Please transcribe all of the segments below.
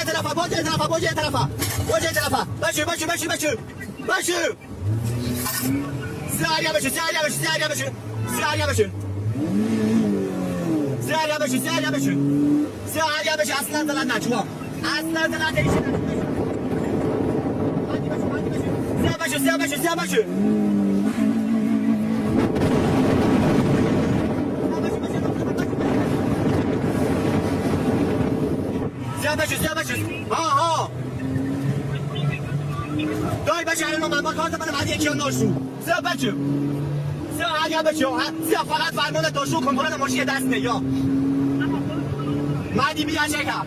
tarafa, باشو سریع بشو اصلا دلت نجوا اصلا دلت نمیشه سریع بشو ها دای بچه الان من با کارت من بعد یکی ناشو سریع بچه فقط فرمان داشو کنترل ماشین دست نیا مادی بیا چکا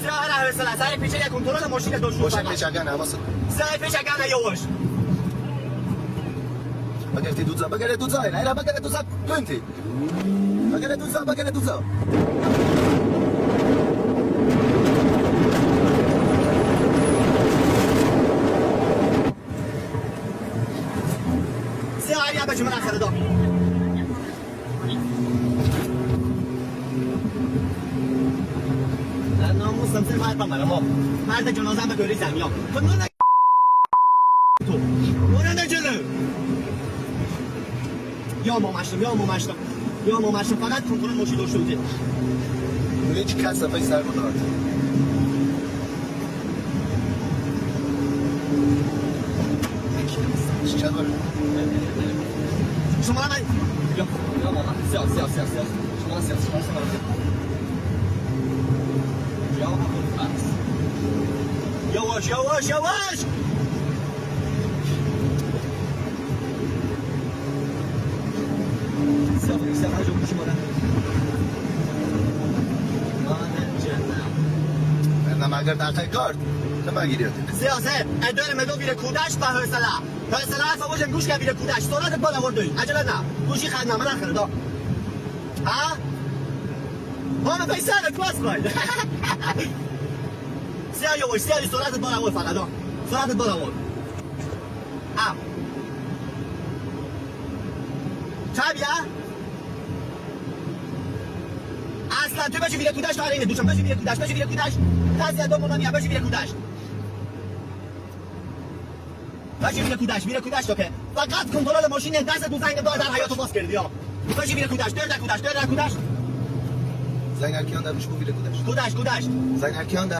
سریع حوصله سریع پیچه کنترل ماشین داشو باشه پیچگان هماس سریع پیچگان یواش بگرتی دوزا نه بگرتی دوزا پنتی بگرتی دوزا سریع بچه من آخر دام ناموسم سر مرد بمرم مرد جنازم به گوری زمیام تو نونه جلو یا مامشتم فقط کنترل ماشین داشته بوده هیچ کس دفعی سر کنارد چه داره؟ شما من یا ماما سیاه شما سیاه یواش سیاه هر جا گوشی مادن نه اگر دقیقه کارت چه بگیری سیاسه اداره مدو بیره کودش به حوصله حرفا باشم گوش که بیره کودش سرعت بالا وردوی عجله نه گوشی خدمه من آخره دا ها ما پیسه کلاس باید سیاه یواش سرعت بالا ورد فقط سرعت بالا ورد چه بیا اصلا تو بچه بیره کودش داره اینه دوشم بچه بیره کودش تازه دو مونانیا بچه بیره کودش بیره کودش تو که فقط کنترل ماشین دست تو زنگ دار در حیاتو باز کردی ها بچه بیره کودش در کودش زنگ هر کیان در بشکو بیره کودش کودش زنگ هر کیان در